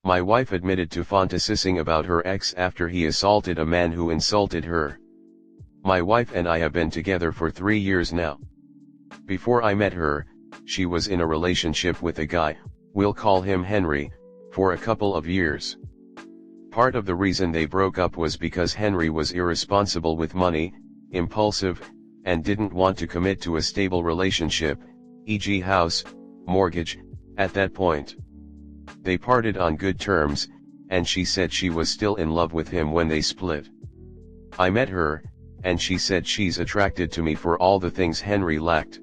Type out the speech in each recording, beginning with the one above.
My wife admitted to fantasizing about her ex after he assaulted a man who insulted her. My wife and I have been together for 3 years now. Before I met her, she was in a relationship with a guy, we'll call him Henry, for a couple of years. Part of the reason they broke up was because Henry was irresponsible with money, impulsive, and didn't want to commit to a stable relationship, e.g. house, mortgage, at that point. They parted on good terms, and she said she was still in love with him when they split. I met her, and she said she's attracted to me for all the things Henry lacked.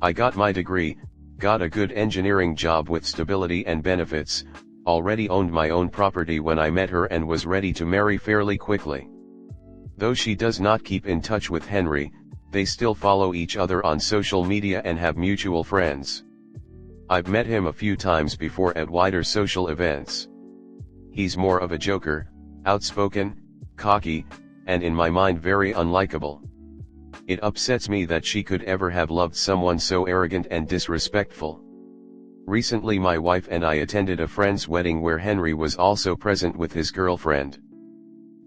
I got my degree, got a good engineering job with stability and benefits, already owned my own property when I met her and was ready to marry fairly quickly. Though she does not keep in touch with Henry, they still follow each other on social media and have mutual friends. I've met him a few times before at wider social events. He's more of a joker, outspoken, cocky, and in my mind very unlikable. It upsets me that she could ever have loved someone so arrogant and disrespectful. Recently my wife and I attended a friend's wedding where Henry was also present with his girlfriend.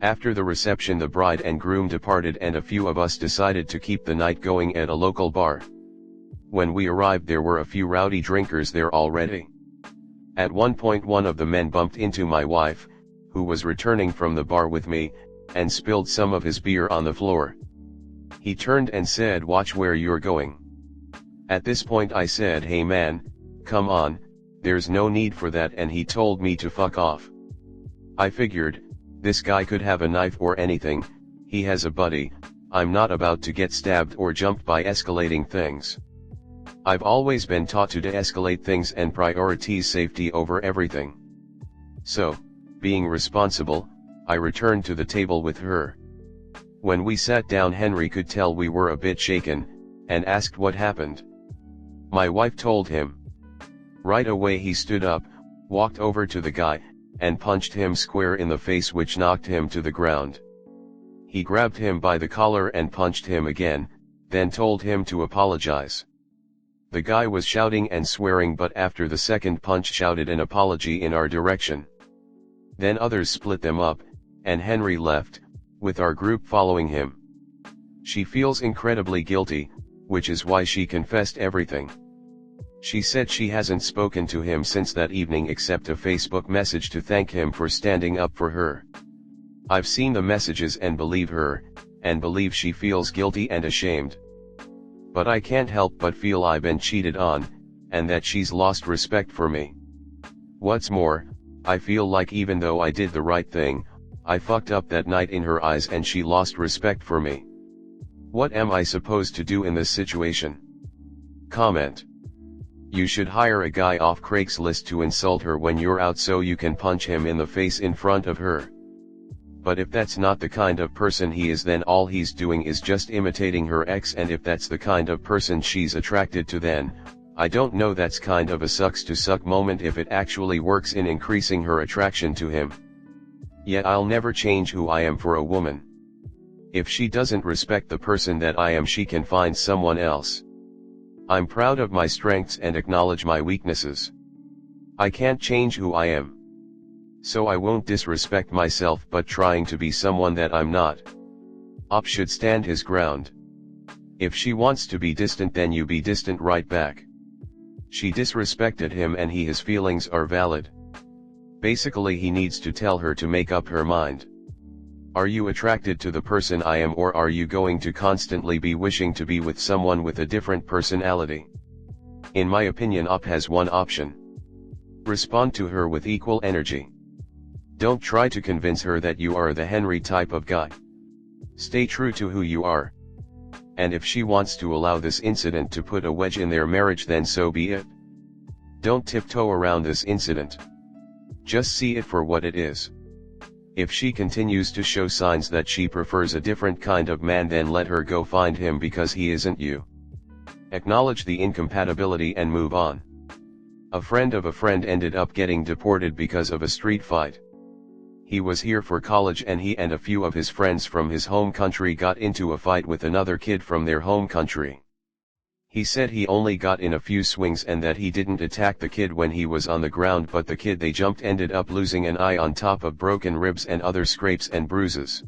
After the reception the bride and groom departed and a few of us decided to keep the night going at a local bar. When we arrived there were a few rowdy drinkers there already. At one point one of the men bumped into my wife, who was returning from the bar with me, and spilled some of his beer on the floor. He turned and said, "Watch where you're going." At this point I said, "Hey man, come on, there's no need for that," and he told me to fuck off. I figured, this guy could have a knife or anything, he has a buddy, I'm not about to get stabbed or jumped by escalating things. I've always been taught to de-escalate things and prioritize safety over everything. So, being responsible, I returned to the table with her. When we sat down Henry could tell we were a bit shaken, and asked what happened. My wife told him. Right away he stood up, walked over to the guy, and punched him square in the face, which knocked him to the ground. He grabbed him by the collar and punched him again, then told him to apologize. The guy was shouting and swearing, but after the second punch shouted an apology in our direction. Then others split them up, and Henry left, with our group following him. She feels incredibly guilty, which is why she confessed everything. She said she hasn't spoken to him since that evening except a Facebook message to thank him for standing up for her. I've seen the messages and believe her, and believe she feels guilty and ashamed. But I can't help but feel I've been cheated on, and that she's lost respect for me. What's more, I feel like even though I did the right thing, I fucked up that night in her eyes and she lost respect for me. What am I supposed to do in this situation? Comment. You should hire a guy off Craigslist to insult her when you're out so you can punch him in the face in front of her. But if that's not the kind of person he is, then all he's doing is just imitating her ex, and if that's the kind of person she's attracted to, then, I don't know, that's kind of a sucks to suck moment if it actually works in increasing her attraction to him. Yet I'll never change who I am for a woman. If she doesn't respect the person that I am, she can find someone else. I'm proud of my strengths and acknowledge my weaknesses. I can't change who I am. So I won't disrespect myself but trying to be someone that I'm not. Op should stand his ground. If she wants to be distant, then you be distant right back. She disrespected him and his feelings are valid. Basically he needs to tell her to make up her mind. Are you attracted to the person I am, or are you going to constantly be wishing to be with someone with a different personality? In my opinion, Op has one option. Respond to her with equal energy. Don't try to convince her that you are the Henry type of guy. Stay true to who you are. And if she wants to allow this incident to put a wedge in their marriage, then so be it. Don't tiptoe around this incident. Just see it for what it is. If she continues to show signs that she prefers a different kind of man, then let her go find him because he isn't you. Acknowledge the incompatibility and move on. A friend of a friend ended up getting deported because of a street fight. He was here for college and he and a few of his friends from his home country got into a fight with another kid from their home country. He said he only got in a few swings and that he didn't attack the kid when he was on the ground, but the kid they jumped ended up losing an eye on top of broken ribs and other scrapes and bruises.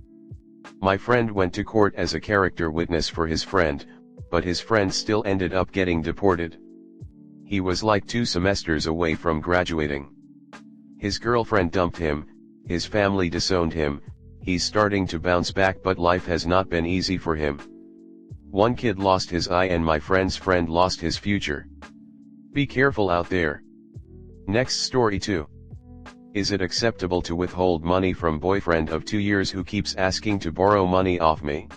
My friend went to court as a character witness for his friend, but his friend still ended up getting deported. He was like 2 semesters away from graduating. His girlfriend dumped him, his family disowned him, he's starting to bounce back but life has not been easy for him. One kid lost his eye and my friend's friend lost his future. Be careful out there. Next story 2. Is it acceptable to withhold money from boyfriend of 2 years who keeps asking to borrow money off me?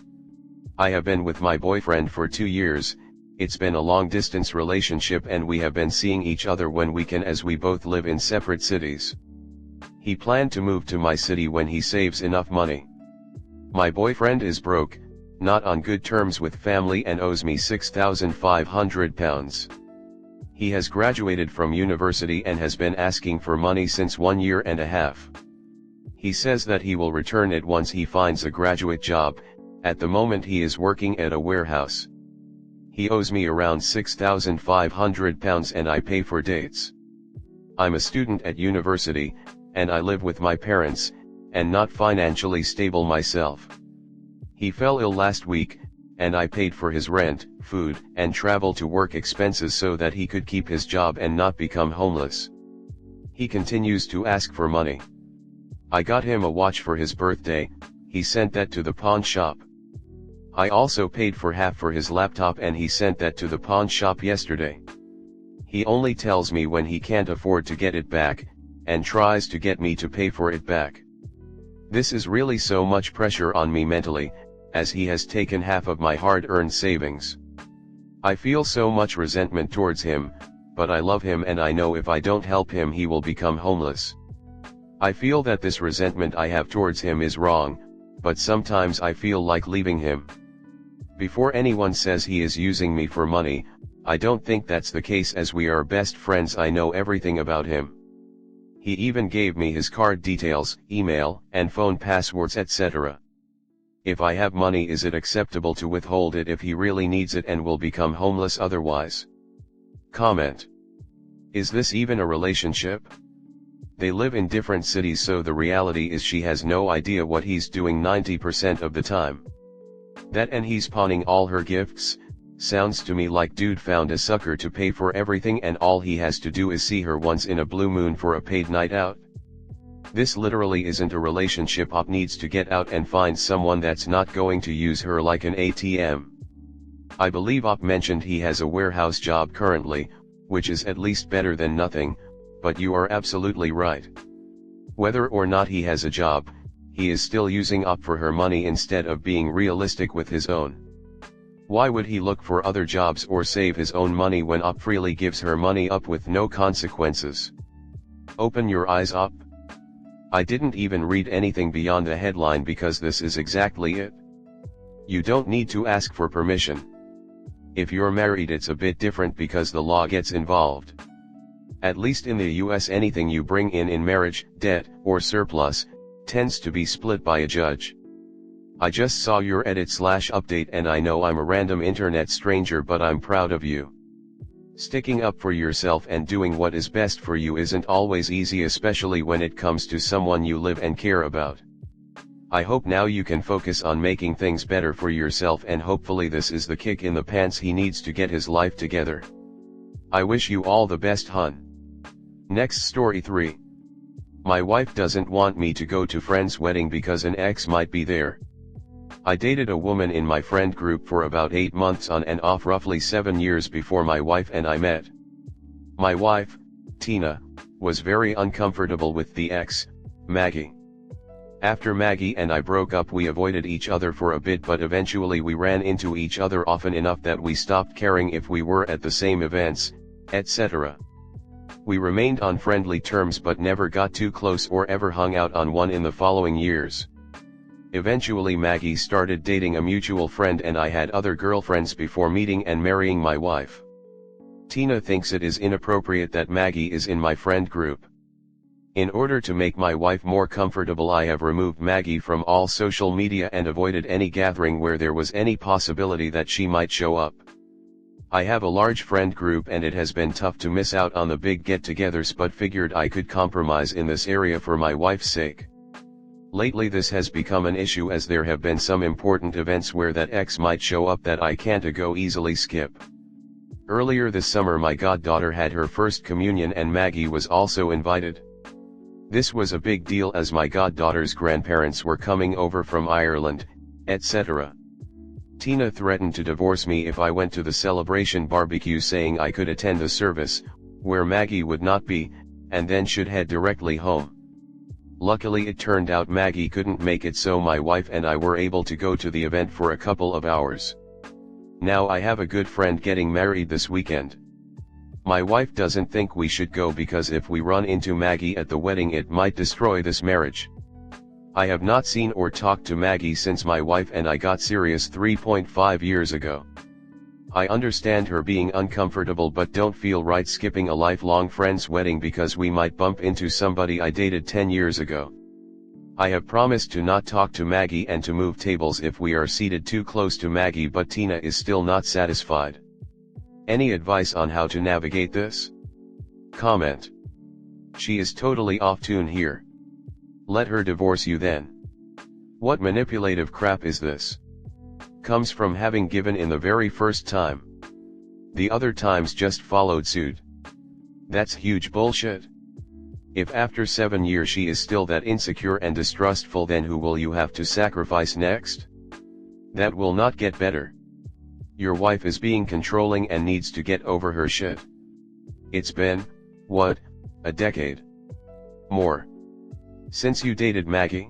I have been with my boyfriend for 2 years, it's been a long distance relationship and we have been seeing each other when we can as we both live in separate cities. He planned to move to my city when he saves enough money. My boyfriend is broke, not on good terms with family and owes me £6,500. He has graduated from university and has been asking for money since 1.5 years. He says that he will return it once he finds a graduate job. At the moment he is working at a warehouse. He owes me around £6,500 and I pay for dates. I'm a student at university, and I live with my parents, and not financially stable myself. He fell ill last week, and I paid for his rent, food, and travel to work expenses so that he could keep his job and not become homeless. He continues to ask for money. I got him a watch for his birthday, he sent that to the pawn shop. I also paid for half for his laptop and he sent that to the pawn shop yesterday. He only tells me when he can't afford to get it back, and tries to get me to pay for it back. This is really so much pressure on me mentally, as he has taken half of my hard-earned savings. I feel so much resentment towards him, but I love him and I know if I don't help him he will become homeless. I feel that this resentment I have towards him is wrong, but sometimes I feel like leaving him. Before anyone says he is using me for money, I don't think that's the case as we are best friends. I know everything about him. He even gave me his card details, email, and phone passwords etc. If I have money, is it acceptable to withhold it if he really needs it and will become homeless otherwise? Comment. Is this even a relationship? They live in different cities, so the reality is she has no idea what he's doing 90% of the time. That and he's pawning all her gifts. Sounds to me like dude found a sucker to pay for everything and all he has to do is see her once in a blue moon for a paid night out. This literally isn't a relationship. Op needs to get out and find someone that's not going to use her like an ATM. I believe Op mentioned he has a warehouse job currently, which is at least better than nothing, but you are absolutely right. Whether or not he has a job, he is still using Op for her money instead of being realistic with his own. Why would he look for other jobs or save his own money when Op freely gives her money up with no consequences? Open your eyes, Op. I didn't even read anything beyond the headline because this is exactly it. You don't need to ask for permission. If you're married it's a bit different because the law gets involved. At least in the US anything you bring in marriage, debt, or surplus, tends to be split by a judge. I just saw your edit/update and I know I'm a random internet stranger, but I'm proud of you. Sticking up for yourself and doing what is best for you isn't always easy, especially when it comes to someone you live and care about. I hope now you can focus on making things better for yourself, and hopefully this is the kick in the pants he needs to get his life together. I wish you all the best, hun. Next story 3. My wife doesn't want me to go to friend's wedding because an ex might be there. I dated a woman in my friend group for about 8 months on and off, roughly 7 years before my wife and I met. My wife, Tina, was very uncomfortable with the ex, Maggie. After Maggie and I broke up we avoided each other for a bit, but eventually we ran into each other often enough that we stopped caring if we were at the same events, etc. We remained on friendly terms but never got too close or ever hung out on one in the following years. Eventually Maggie started dating a mutual friend and I had other girlfriends before meeting and marrying my wife. Tina thinks it is inappropriate that Maggie is in my friend group. In order to make my wife more comfortable I have removed Maggie from all social media and avoided any gathering where there was any possibility that she might show up. I have a large friend group and it has been tough to miss out on the big get-togethers, but figured I could compromise in this area for my wife's sake. Lately this has become an issue as there have been some important events where that ex might show up that I can't go easily skip. Earlier this summer my goddaughter had her first communion and Maggie was also invited. This was a big deal as my goddaughter's grandparents were coming over from Ireland, etc. Tina threatened to divorce me if I went to the celebration barbecue, saying I could attend the service, where Maggie would not be, and then should head directly home. Luckily it turned out Maggie couldn't make it, so my wife and I were able to go to the event for a couple of hours. Now I have a good friend getting married this weekend. My wife doesn't think we should go because if we run into Maggie at the wedding it might destroy this marriage. I have not seen or talked to Maggie since my wife and I got serious 3.5 years ago. I understand her being uncomfortable but don't feel right skipping a lifelong friend's wedding because we might bump into somebody I dated 10 years ago. I have promised to not talk to Maggie and to move tables if we are seated too close to Maggie, but Tina is still not satisfied. Any advice on how to navigate this? Comment. She is totally off tune here. Let her divorce you then. What manipulative crap is this? Comes from having given in the very first time. The other times just followed suit. That's huge bullshit. If after 7 years she is still that insecure and distrustful, then who will you have to sacrifice next? That will not get better. Your wife is being controlling and needs to get over her shit. It's been, what, a decade? More. Since you dated Maggie?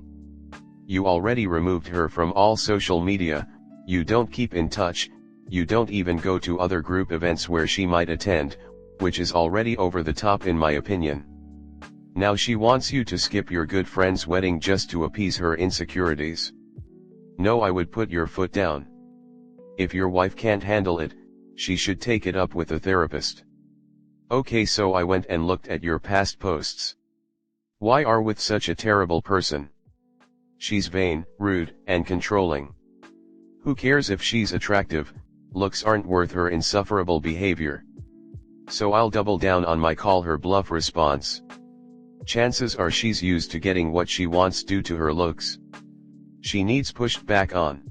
You already removed her from all social media, you don't keep in touch, you don't even go to other group events where she might attend, which is already over the top in my opinion. Now she wants you to skip your good friend's wedding just to appease her insecurities. No, I would put your foot down. If your wife can't handle it, she should take it up with a therapist. Okay, so I went and looked at your past posts. Why are with such a terrible person? She's vain, rude, and controlling. Who cares if she's attractive? Looks aren't worth her insufferable behavior. So I'll double down on my call her bluff response. Chances are she's used to getting what she wants due to her looks. She needs pushed back on.